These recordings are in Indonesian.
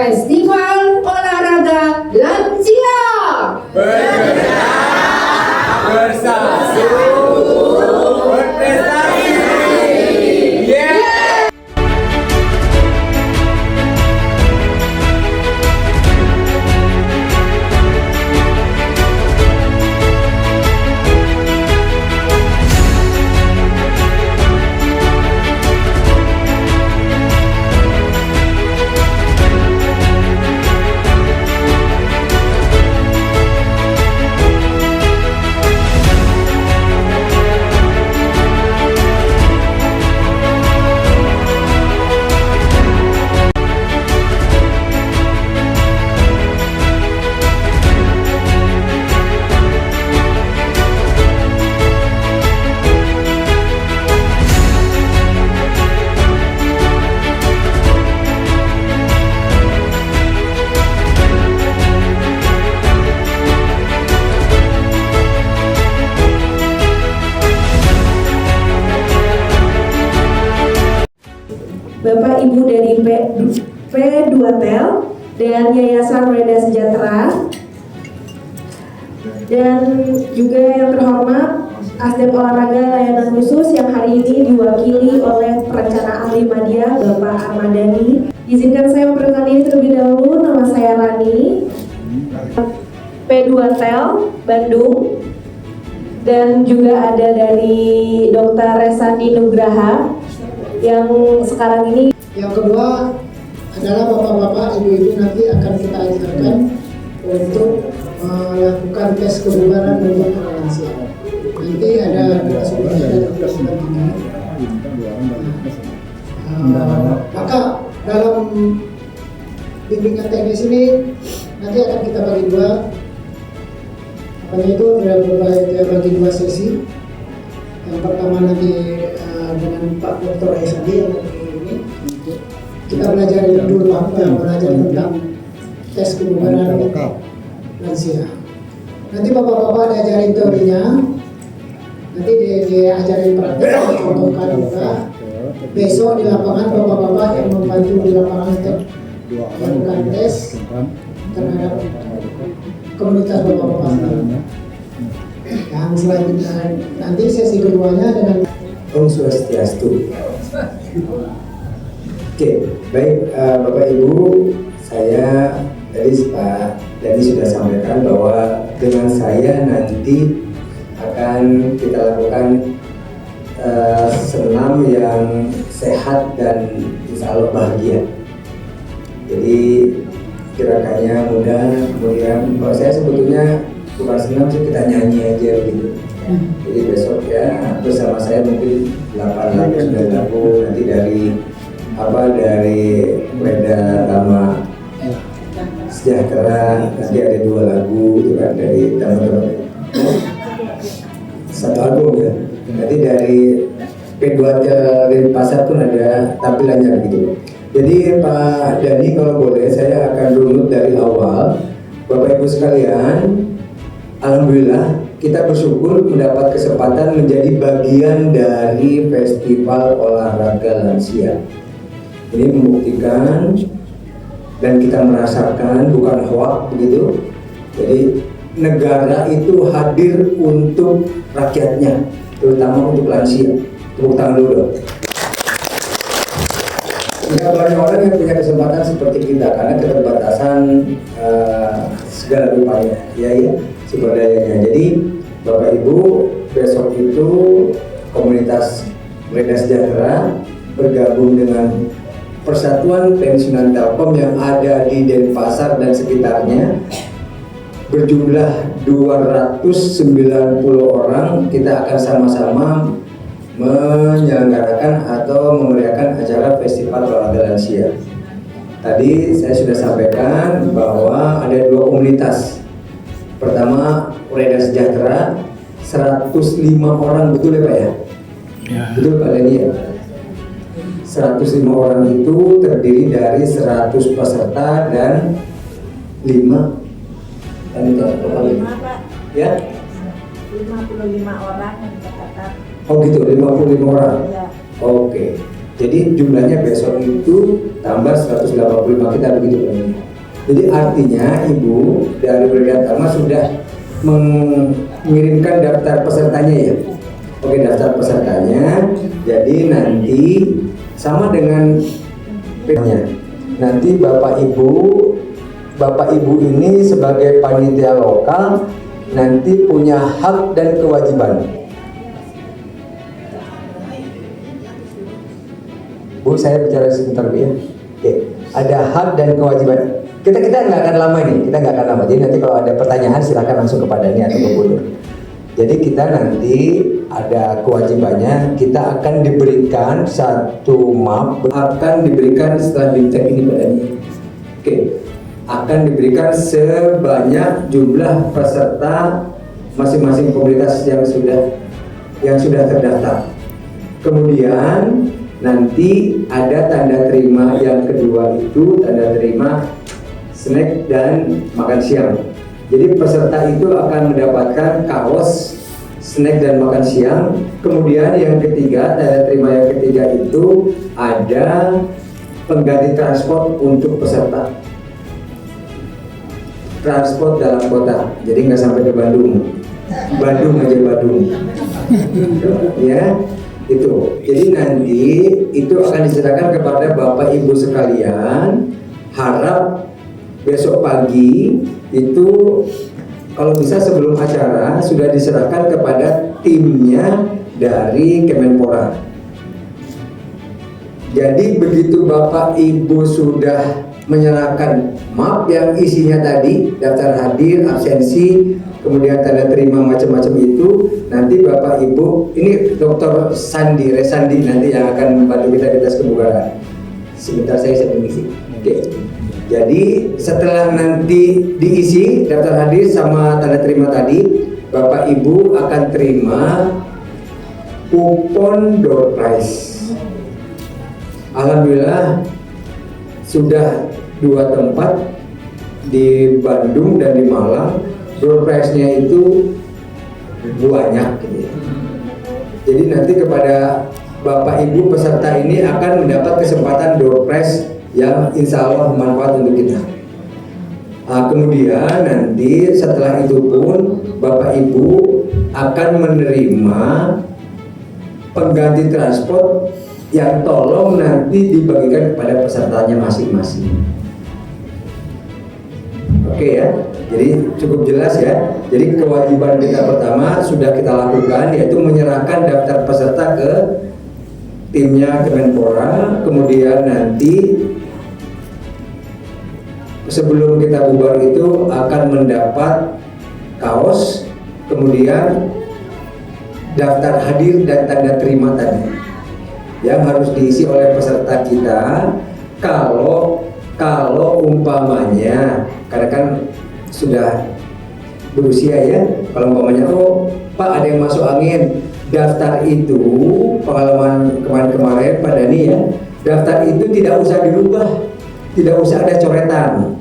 Festival Olahraga Lansia. Bergerak bersatu berprestasi. Bapak Ibu dari P2Tel dan Yayasan Reda Sejahtera, dan juga yang terhormat Asdep Olahraga Layanan Khusus yang hari ini diwakili oleh perencana ahli media Bapak Ahmadani. Izinkan saya memperkenalkan diri terlebih dahulu. Nama saya Rani, P2Tel Bandung, dan juga ada dari Dr. Resandi Nugraha yang sekarang ini. Yang kedua adalah bapak-bapak, ibu-ibu nanti akan kita ajarkan untuk melakukan tes kebugaran untuk lansia. Nanti ada sebenarnya ada kebugaran ini. Maka dalam bimbingan teknis ini nanti akan kita bagi dua. Itu bagi dua sesi. Yang pertama nanti dengan Pak Dr. Resandi yang ini kita belajar dulu belajar tentang tes kebugaran lansia. Nanti bapak-bapak diajarin teorinya, nanti diajarin praktek, contohkan juga. Besok di lapangan bapak-bapak yang membantu di lapangan untuk melakukan tes terhadap komunitas bapak-bapak. Yang selanjutnya nanti sesi keduanya dengan Om Swastiastu. Oke, baik Bapak Ibu, saya tadi Pak Dani sudah sampaikan bahwa dengan saya nanti akan kita lakukan senam yang sehat dan insya Allah bahagia. Jadi gerakannya mudah, kemudian kalau saya sebetulnya bukan senam sih, kita nyanyi aja gitu. Jadi besok ya bersama saya mungkin 8 lagu 9 lagu nanti dari Reda Tama Sejahtera, nanti ada 2 lagu itu kan dari teman-teman, 1 album ya. Nanti dari P2Tel dari Pasar pun ada tampilannya gitu. Jadi Pak Dani kalau boleh saya akan runut dari awal. Bapak Ibu sekalian, alhamdulillah kita bersyukur mendapat kesempatan menjadi bagian dari Festival Olahraga Lansia. Ini membuktikan dan kita merasakan bukan hoak begitu. Jadi negara itu hadir untuk rakyatnya, terutama untuk lansia. Tepuk tangan dulu dong. Tidak banyak orang yang punya kesempatan seperti kita karena keterbatasan segala rupanya, ya sumber dayanya. Jadi Bapak Ibu, besok itu komunitas Reda Sejahtera bergabung dengan Persatuan Pensiunan Telkom yang ada di Denpasar dan sekitarnya, berjumlah 290 orang. Kita akan sama-sama menyelenggarakan atau memeriahkan acara Festival Olahraga Lansia. Tadi saya sudah sampaikan bahwa ada 2 komunitas. Pertama Reda Sejahtera, 105 orang, betul ya Pak ya? Ya. Betul Pak Dani ya? 105 orang itu terdiri dari 100 peserta dan 5 Pak. Ya? 55 orang yang tercatat. Oh gitu, 55 orang? Ya. Oke. Jadi jumlahnya besok itu tambah 185 kita begitu banyak. Jadi artinya Ibu dari Brigade Tama sudah mengirimkan daftar pesertanya ya. Oke, daftar pesertanya. Jadi nanti sama dengan nanti Bapak Ibu ini sebagai panitia lokal nanti punya hak dan kewajiban. Bu, saya bicara sebentar Bu ya. Oke, ada hak dan kewajiban. Kita nggak akan lama nih, kita nggak akan lama. Jadi nanti kalau ada pertanyaan silakan langsung kepada ini atau ke Bu Nur. Jadi kita nanti ada kewajibannya, kita akan diberikan satu map, akan diberikan setelah bintang ini padanya. Oke, akan diberikan sebanyak jumlah peserta masing-masing komunitas yang sudah terdaftar. Kemudian nanti ada tanda terima yang kedua itu tanda terima snack dan makan siang. Jadi peserta itu akan mendapatkan kaos, snack dan makan siang. Kemudian yang ketiga, tanda terima yang ketiga itu ada pengganti transport untuk peserta. Transport dalam kota, jadi nggak sampai ke Bandung. Bandung aja Bandung. Ya, itu. Jadi nanti itu akan diserahkan kepada Bapak Ibu sekalian. Harap besok pagi itu kalau bisa sebelum acara sudah diserahkan kepada timnya dari Kemenpora. Jadi begitu Bapak Ibu sudah menyerahkan map yang isinya tadi daftar hadir, absensi, kemudian tanda terima macam-macam itu, nanti Bapak Ibu ini Dr. Resandi nanti yang akan membantu kita di tes kebugaran. Sebentar saya permisi. Oke. Jadi setelah nanti diisi daftar hadir sama tanda terima tadi, Bapak Ibu akan terima kupon door prize. Alhamdulillah sudah 2 tempat di Bandung dan di Malang, door prize-nya itu banyak gitu ya. Jadi nanti kepada Bapak Ibu peserta ini akan mendapat kesempatan door prize yang insya Allah bermanfaat untuk kita. Kemudian nanti setelah itu pun Bapak Ibu akan menerima pengganti transport yang tolong nanti dibagikan kepada pesertanya masing-masing. Oke ya, jadi cukup jelas ya. Jadi kewajiban kita pertama sudah kita lakukan, yaitu menyerahkan daftar peserta ke timnya Kemenpora. Kemudian nanti sebelum kita bubar itu akan mendapat kaos, kemudian daftar hadir dan tanda terima tadi yang harus diisi oleh peserta kita. Kalau umpamanya, karena kan sudah berusia ya, kalau umpamanya oh Pak ada yang masuk angin, daftar itu pengalaman kemarin Pak Dani ya, daftar itu tidak usah dirubah, tidak usah ada coretan,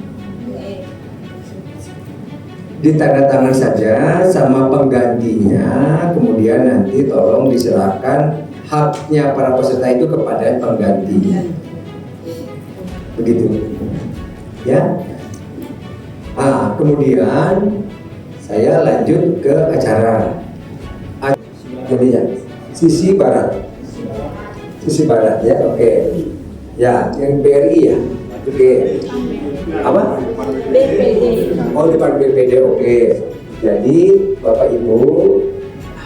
ditandatangan saja sama penggantinya, kemudian nanti tolong diserahkan haknya para peserta itu kepada penggantinya. Begitu ya. Kemudian saya lanjut ke acara. Jadi ya, sisi barat ya, oke. Ya, yang BRI ya, oke. Apa? BPD. Oh, Departemen BPD, oke. Jadi Bapak Ibu,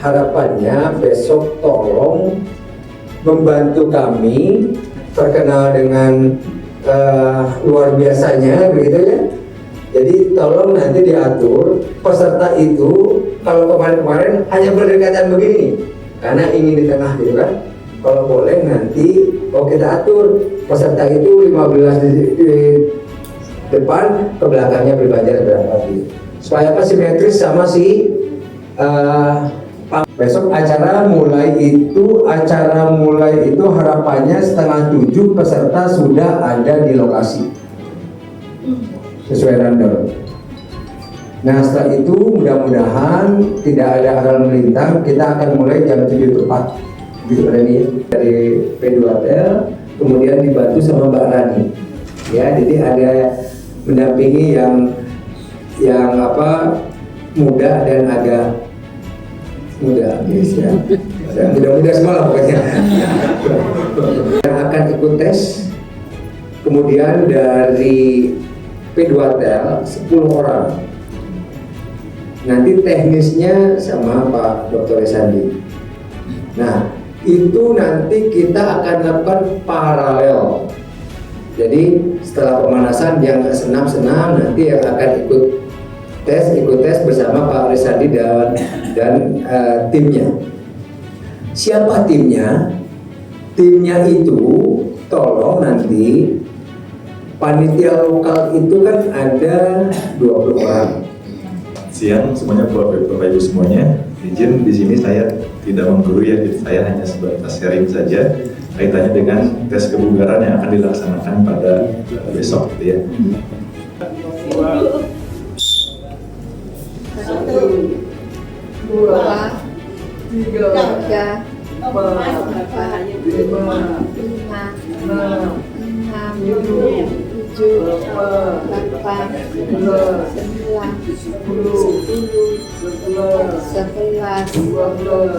harapannya besok tolong membantu kami terkenal dengan luar biasanya begitu ya. Jadi tolong nanti diatur peserta itu kalau kemarin-kemarin hanya berdekatan begini karena ingin di tengah gitu kan. Kalau boleh nanti kita atur peserta itu 15 di depan, ke belakangnya berbanjar berapa gitu. Supaya apa simetris sama si besok acara mulai itu harapannya 6:30 peserta sudah ada di lokasi sesuai random. Nah setelah itu mudah-mudahan tidak ada hal melintang, kita akan mulai jam 7 tepat. gitu Reni, dari P2Tel, kemudian dibantu sama Mbak Rani. Ya, jadi ada mendampingi yang muda dan agak muda, ya. Muda-muda semua lah pokoknya. Yang akan ikut tes, kemudian dari P2Tel 10 orang. Nanti teknisnya sama Pak Dr. Sandi. Nah, itu nanti kita akan lakukan paralel. Jadi setelah pemanasan yang nggak senam-senam, nanti yang akan ikut tes bersama Pak Resandi dan timnya. Siapa timnya? Timnya itu tolong nanti panitia lokal itu kan ada 20 orang. Siang semuanya, Bapak Ibu semuanya. Izin di sini saya tidak menggurui ya, saya hanya sebatas sharing saja kaitannya dengan tes kebugaran yang akan dilaksanakan pada besok gitu ya. Satu, dua, tiga, empat, lima, enam, tujuh, delapan, sembilan, 10,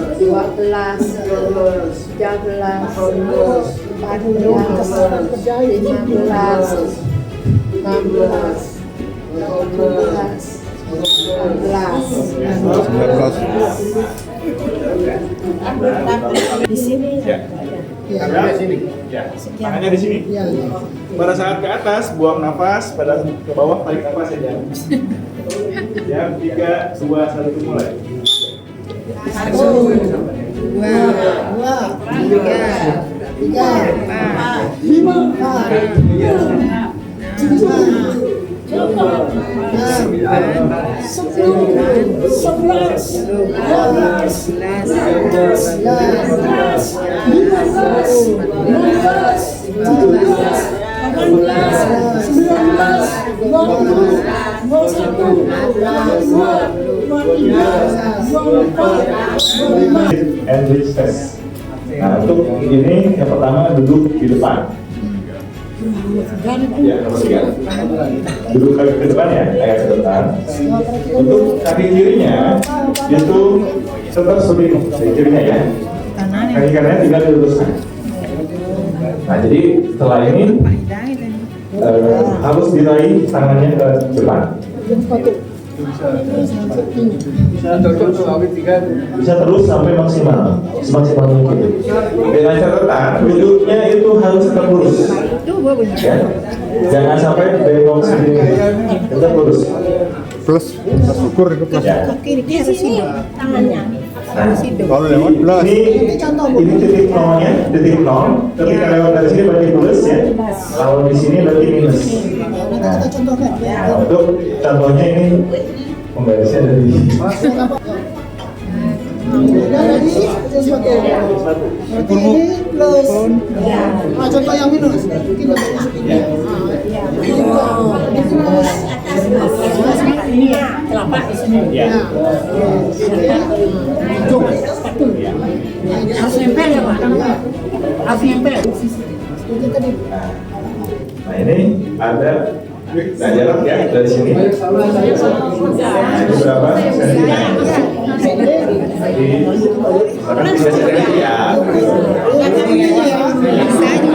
11, 12, 13, 14, 15, 16, 17, 18. Di sini. Ya, tangannya di sini. Pada saat ke atas, buang nafas, pada ke bawah tarik nafas saja. Ya, 3, 2, 1 mulai. 1, 2, 3, 4, 5, Enrich test. Nah, untuk ini yang pertama duduk di depan. Ya, nomor 3. Duduk ke depan ya, kayak ke depan. Untuk kaki kirinya itu tetap seperti kaki kirinya ya. Kaki kanannya tinggal diluruskan. Nah, jadi setelah ini harus diraih tangannya ke depan. Bisa terus sampai maksimal mungkin. Dengan catatan duduknya itu harus tetap lurus. Ya. Jangan sampai bengong sendiri. Tetap lurus. Plus ukur itu plus. Ya. Kiri harus hidup tangannya. Nah, Kalau lewat plus. ini titik nolnya, titik nol. Ketika lewat dari sini berarti plus ya. Kalau di sini berarti minus. Nah, untuk contohnya ini pembarisnya dari contoh yang minus. Telapak di sini. Harus nempel ya Pak. Harus nempel. Nah, ini ada jarak ya dari sini. Nah, ini berapa sentimeter? Jadi 3 cm ya.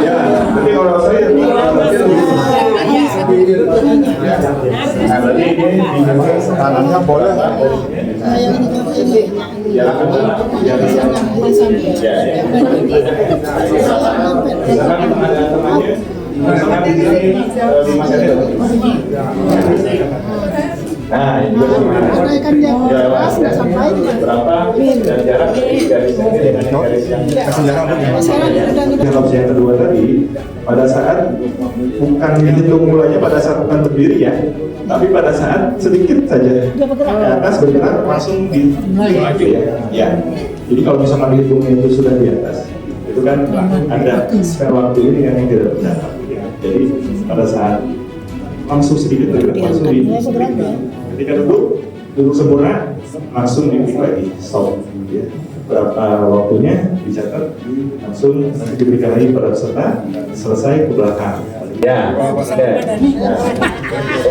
Ya, tapi kalau saya nah, berarti ini Tangannya boleh. jarak ya. Misalkan ada temannya, misalkan di sini 5 cm. Nah, ini juga sama. Berapa dan jarak dari sini dengan garis yang dalam opsi yang kedua tadi, pada saat bukan dihitung mulanya pada saat bukan berdiri ya, tapi pada saat sedikit saja ke atas bergerak langsung di ya. Jadi kalau misalkan dihitungnya itu sudah di atas, itu kan ada spare waktu ini yang tidak benar. Jadi pada saat langsung sedikit bergerak langsung di ketika duduk sempurna langsung diklik lagi stop ya. berapa waktunya dicatat, langsung nanti diberikan lagi pada peserta, selesai ke belakang. Ya, oke. Nah,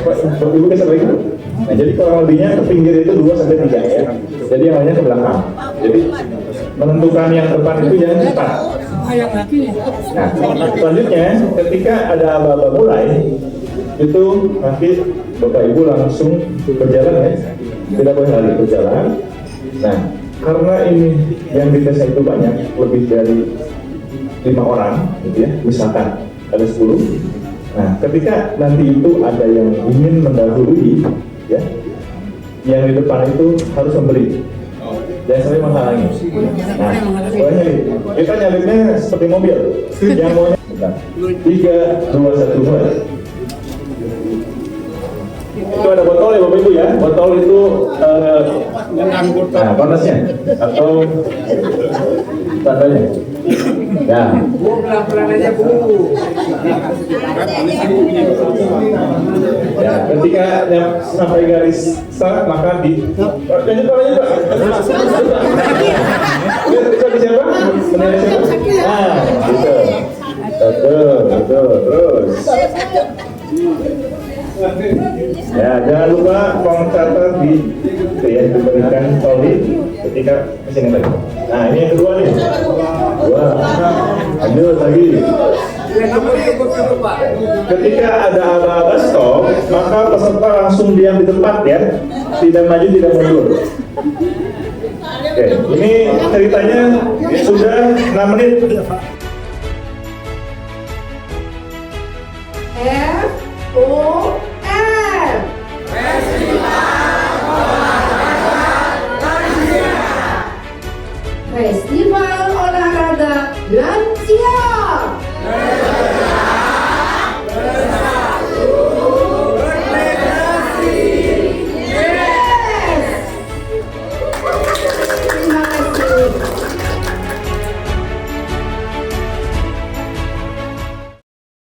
Bapak Ibu bisa lagi. Nah, jadi kurang lebihnya ke pinggir itu 2 sampai 3 ya. Jadi yang lainnya ke belakang. Jadi menentukan yang depan itu yang cepat. Nah, selanjutnya ketika ada aba-aba mulai, itu nanti Bapak Ibu langsung berjalan ya, tidak boleh lari, berjalan. Nah, karena ini yang ditesnya itu banyak, lebih dari 5 orang, gitu ya, misalkan ada 10. Nah, ketika nanti itu ada yang ingin mendahului, ya, yang di depan itu harus memberi. Jangan sampai menghalangi. Nah, boleh nyalip. Kita nyalipnya seperti mobil. Yang mau 3, 2, 1, mulai. Itu ada botol ya Bapak Ibu ya. Botol itu nah, panasnya atau tandanya. Ya. Ya, ketika sampai garis start maka di lanjut Pak. Bisa siapa? Nah, gitu. Betul, terus. Ya, jangan lupa catat di diberikan solid ketika kesini lagi. Nah, ini yang kedua nih. Lanjut lagi. Ketika ada aba-aba stop, maka peserta langsung diam di tempat ya, tidak maju, tidak mundur. Oke, ini ceritanya sudah 6 menit. F O